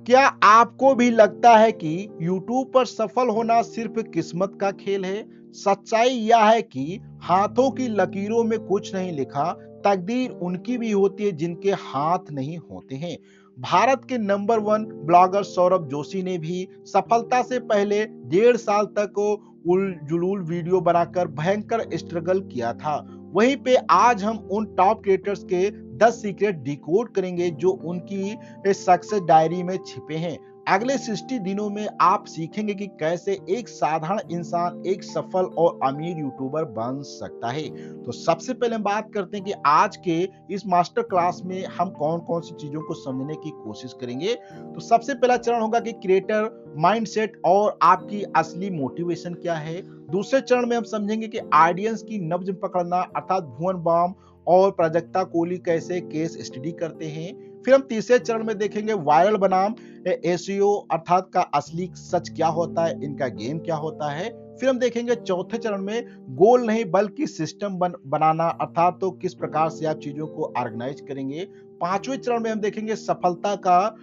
क्या आपको भी लगता है कि YouTube पर सफल होना सिर्फ किस्मत का खेल है? सच्चाई यह है कि हाथों की लकीरों में कुछ नहीं लिखा, तकदीर उनकी भी होती है जिनके हाथ नहीं होते हैं। भारत के number one blogger Saurabh Joshi ने भी सफलता से पहले 1.5 साल तक उल जुलूल वीडियो बनाकर भयंकर स्ट्रगल किया था। वहीं पे आज हम उन टॉप क्रिएटर्स के 10 सीक्रेट डिकोड करेंगे जो उनकी इस सक्सेस डायरी में छिपे हैं। अगले 60 दिनों में आप सीखेंगे कि कैसे एक साधारण इंसान एक सफल और अमीर यूट्यूबर बन सकता है। तो सबसे पहले हम बात करते हैं कि आज के इस मास्टर क्लास में हम कौन-कौन सी चीजों को समझने की कोशिश करेंगे। तो सबसे पहला चरण होगा कि क्रिएटर माइंडसेट और आपकी असली मोटिवेशन क्या है। दूसरे चरण में हम समझेंगे कि ऑडियंस की नब्ज पकड़ना अर्थात भुवन बाम और प्राजक्ता कोहली कैसे केस स्टडी करते हैं। फिर हम तीसरे चरण में देखेंगे वायरल बनाम एसईओ अर्थात का असली सच क्या होता है, इनका गेम क्या होता है। फिर हम देखेंगे चौथे चरण में गोल नहीं बल्कि सिस्टम बनाना अर्थात तो किस प्रकार से आप चीजों को ऑर्गेनाइज करेंगे। पांचवें चरण में हम देखेंगे सफलता का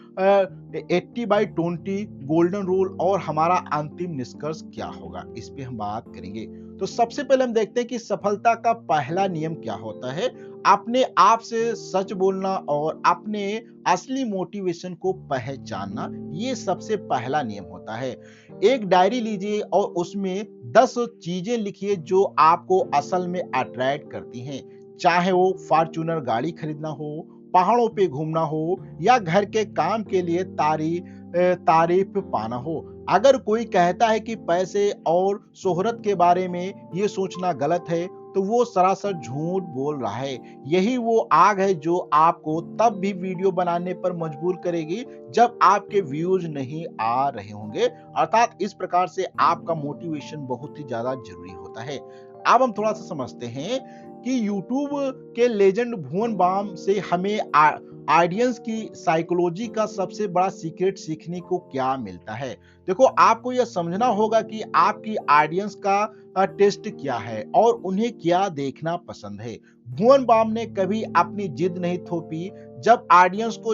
80/20 गोल्डन रूल और हमारा अंतिम निष्कर्ष क्या होगा, इस पे हम बात करेंगे। तो सबसे पहले हम देखते हैं कि सफलता का पहला नियम क्या होता है। अपने आप से सच बोलना और अपने असली मोटिवेशन को पहचानना, ये सबसे पहला नियम होता है। एक डायरी लीजिए और उसमें 10 चीजें लिखिए जो आपको असल में अट्रैक्ट करती हैं। चाहे वो फॉर्च्यूनर गाड़ी खरीदना हो, पहाड़ों पे घूमना हो या घर के काम के लिए तारीफ पाना हो। अगर कोई कहता है कि पैसे और शोहरत के बारे में ये सोचना गलत है, तो वो सरासर झूठ बोल रहा है। यही वो आग है जो आपको तब भी वीडियो बनाने पर मजबूर करेगी जब आपके व्यूज नहीं आ रहे होंगे। अर्थात इस प्रकार से आपका मोटिवेशन बहुत ही ज्यादा जरूरी होता है। अब हम थोड़ा सा समझते हैं कि YouTube के लेजेंड भुवन बाम से हमें ऑडियंस की साइकोलॉजी का सबसे बड़ा सीक्रेट सीखने को क्या मिलता है। देखो, आपको यह समझना होगा कि आपकी ऑडियंस का टेस्ट क्या है और उन्हें क्या देखना पसंद है। भुवन बाम ने कभी अपनी जिद नहीं थोपी। जब ऑडियंस को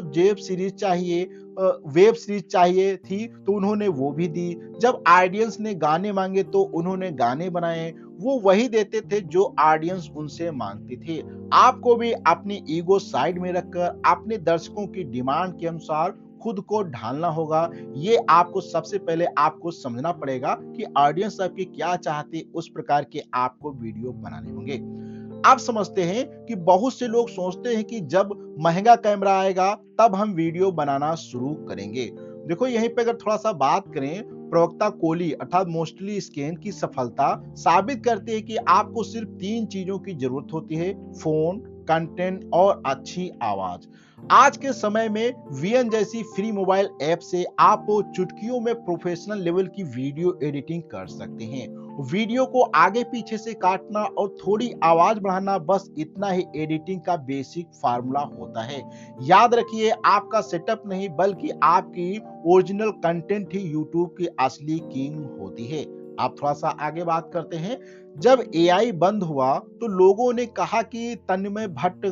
वेब सीरीज चाहिए थी तो उन्होंने वो भी दी। जब ऑडियंस ने गाने मांगे तो उन्होंने गाने बनाए। वो वही देते थे जो ऑडियंस उनसे मांगती थी। आपको भी अपनी ईगो साइड में रखकर अपने दर्शकों की डिमांड के अनुसार खुद को ढालना होगा। ये आपको सबसे पहले आपको समझना पड़ेगा कि ऑडियंस आपकी क्या चाहती है, उस प्रकार के आपको वीडियो बनाने होंगे। आप समझते हैं कि बहुत से लोग सोचते हैं कि जब महंगा कैमरा आएगा तब हम वीडियो बनाना शुरू करेंगे। देखो, यहीं पे अगर थोड़ा सा बात करें, प्रवक्ता कोहली अर्थात मोस्टली स्कैन की सफलता साबित करती है कि आपको सिर्फ 3 चीजों की जरूरत होती है: फोन, कंटेंट और अच्छी आवाज। आज के समय में वीएन जैसी फ्री मोबाइल ऐप से आप चुटकियों में प्रोफेशनल लेवल की वीडियो एडिटिंग कर सकते हैं। वीडियो को आगे पीछे से काटना और थोड़ी आवाज बढ़ाना, बस इतना ही एडिटिंग का बेसिक फार्मूला होता है। याद रखिए, आपका सेटअप नहीं बल्कि आपकी ओरिजिनल कंटेंट ही यूट्यूब की असली किंग होती है। आप थोड़ा सा आगे बात करते हैं। जब एआई बंद हुआ तो लोगों ने कहा कि तन्मय भट्ट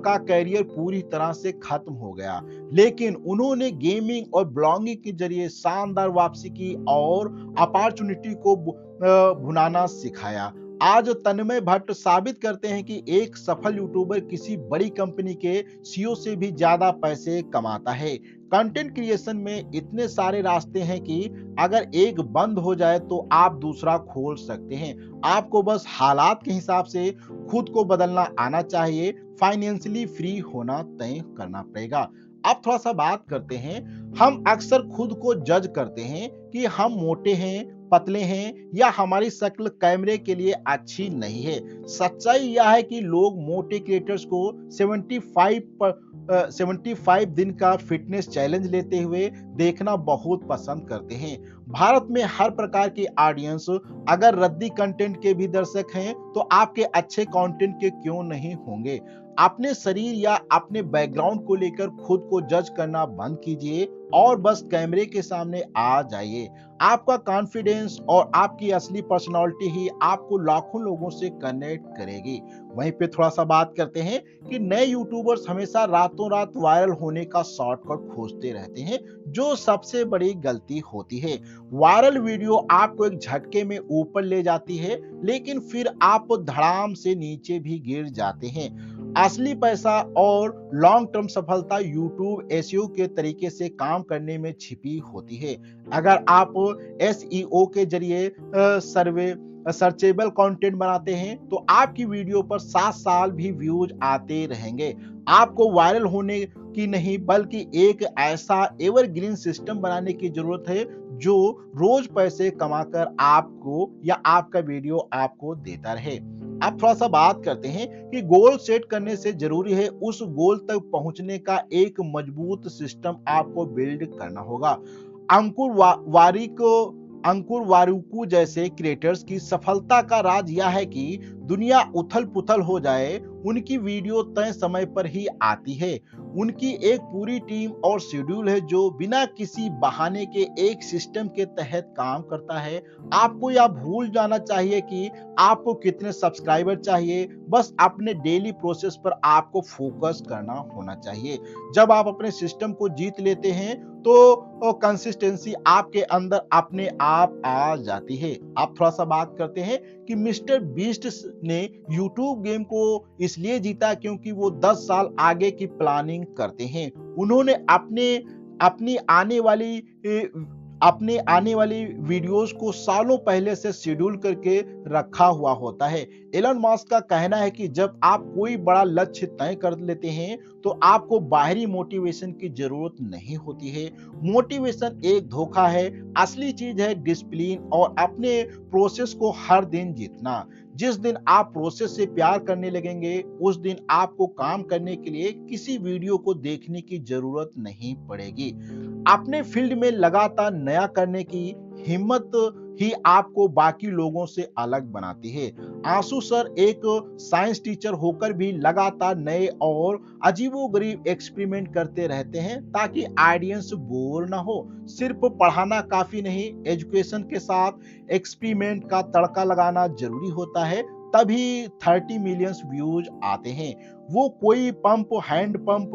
का करियर पूरी तरह से खत्म हो गया, लेकिन उन्होंने गेमिंग और ब्लॉगिंग के जरिए शानदार वापसी की और अपॉर्चुनिटी को भुनाना सिखाया। आज तन्मय भट्ट साबित करते हैं कि एक सफल यूट्यूबर किसी बड़ी कंपनी के सीईओ से भी ज्यादा पैसे कमाता है। कंटेंट क्रिएशन में इतने सारे रास्ते हैं कि अगर एक बंद हो जाए तो आप दूसरा खोल सकते हैं। आपको बस हालात के हिसाब से खुद को बदलना आना चाहिए। फाइनेंशियली फ्री होना तय करना पड़ेगा। अब थोड़ा सा बात करते हैं। हम अक्सर खुद को जज करते हैं कि हम मोटे हैं, पतले हैं या हमारी शक्ल कैमरे के लिए अच्छी नहीं है। सच्चाई यह है कि लोग मोटे क्रिएटर्स को 75 दिन का फिटनेस चैलेंज लेते हुए देखना बहुत पसंद करते हैं। भारत में हर प्रकार की ऑडियंस, अगर रद्दी कंटेंट के भी दर्शक हैं तो आपके अच्छे कंटेंट के क्यों नहीं होंगे। अपने शरीर या अपने बैकग्राउंड को लेकर खुद को जज करना बंद कीजिए और बस कैमरे के सामने आ जाइए। आपका कॉन्फिडेंस और आपकी असली पर्सनालिटी ही आपको लाखों लोगों से कनेक्ट करेगी। वहीं पे थोड़ा सा बात करते हैं कि नए यूट्यूबर्स हमेशा रातों रात वायरल होने का शॉर्टकट खोजते रहते हैं, जो सबसे बड़ी गलती होती है। वायरल वीडियो आपको एक झटके में ऊपर ले जाती है, लेकिन फिर आप धड़ाम से नीचे भी गिर जाते हैं। असली पैसा और लॉन्ग टर्म सफलता यूट्यूब एसईओ के तरीके से काम करने में छिपी होती है। अगर आप एसईओ के जरिए सर्वे सर्चेबल कंटेंट बनाते हैं तो आपकी वीडियो पर 7 साल भी व्यूज आते रहेंगे। आपको वायरल होने की नहीं बल्कि एक ऐसा एवरग्रीन सिस्टम बनाने की जरूरत है जो रोज पैसे कमाकर आपको या आपका वीडियो आपको देता रहे। अब थोड़ा सा बात करते हैं कि गोल सेट करने से जरूरी है उस गोल तक पहुंचने का एक मजबूत सिस्टम आपको बिल्ड करना होगा। अंकुर वारिक अंकुर वारुकू जैसे क्रिएटर्स की सफलता का राज यह है कि दुनिया उथल पुथल हो जाए, उनकी वीडियो तय समय पर ही आती है। उनकी एक पूरी टीम और शेड्यूल है जो बिना किसी बहाने के एक सिस्टम के तहत काम करता है। आपको यह भूल जाना चाहिए कि आपको कितने सब्सक्राइबर चाहिए, बस अपने डेली प्रोसेस पर आपको फोकस करना होना चाहिए। जब आप अपने सिस्टम को जीत लेते हैं तो कंसिस्टेंसी आपके अंदर अपने आप आ जाती है। आप थोड़ा सा बात करते हैं कि मिस्टर बीस्ट ने यूट्यूब गेम को इसलिए जीता क्योंकि वो 10 साल आगे की प्लानिंग करते हैं। उन्होंने अपनी आने वाली अपने आने वाली वीडियोस को सालों पहले से शेड्यूल करके रखा हुआ होता है। एलन मस्क का कहना है कि जब आप कोई बड़ा लक्ष्य तय कर लेते हैं तो आपको बाहरी मोटिवेशन की जरूरत नहीं होती है। मोटिवेशन एक धोखा है, असली चीज है डिसिप्लिन और अपने प्रोसेस को हर दिन जीतना। जिस दिन आप प्रोसेस से प्यार करने लगेंगे उस दिन आपको काम करने के लिए किसी वीडियो को देखने की जरूरत नहीं पड़ेगी। अपने फील्ड में लगातार नया करने की हिम्मत ही आपको बाकी लोगों से अलग बनाती है। आंसू सर एक साइंस टीचर होकर भी लगातार नए और अजीबोगरीब एक्सपेरिमेंट करते रहते हैं ताकि ऑडियंस बोर ना हो। सिर्फ पढ़ाना काफी नहीं, एजुकेशन के साथ एक्सपेरिमेंट का तड़का लगाना जरूरी होता है, तभी 30 मिलियन व्यूज आते हैं। वो कोई पंप एंड डंप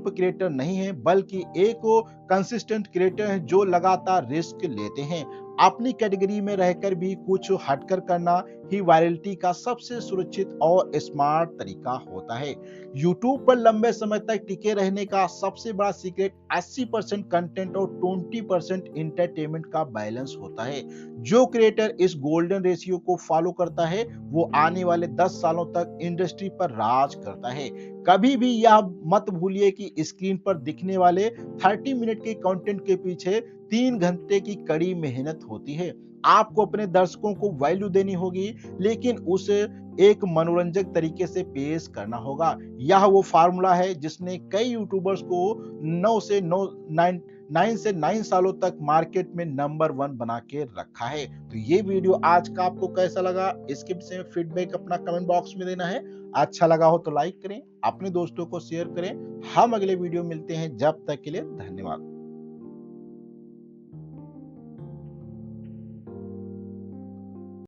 क्रिएटर नहीं है, बल्कि एक कंसिस्टेंट क्रिएटर है जो लगातार रिस्क लेते हैं। अपनी कैटेगरी में रहकर भी कुछ हटकर करना ही वायरलिटी का सबसे सुरक्षित और स्मार्ट तरीका होता है। यूट्यूब पर लंबे समय तक टिके रहने का सबसे बड़ा सीक्रेट 80% कंटेंट और 20% इंटरटेनमेंट का बैलेंस होता है। जो क्रिएटर इस गोल्डन रेशियो को फॉलो करता है वो आने वाले 10 सालों तक इंडस्ट्री पर राज करता है। कभी भी यह मत भूलिए कि स्क्रीन पर दिखने वाले 30 मिनट के कंटेंट के पीछे 3 घंटे की कड़ी मेहनत होती है। आपको अपने दर्शकों को वैल्यू देनी होगी, लेकिन उसे एक मनोरंजक तरीके से पेश करना होगा। यह वो फार्मूला है जिसने कई यूट्यूबर्स को 9 से 9 सालों तक मार्केट में नंबर 1 बना के रखा है। तो ये वीडियो आज का आपको कैसा लगा, इसके विषय में फीडबैक अपना कमेंट बॉक्स में देना है। अच्छा लगा हो तो लाइक करें, अपने दोस्तों को शेयर करें। हम अगले वीडियो मिलते हैं, जब तक के लिए धन्यवाद।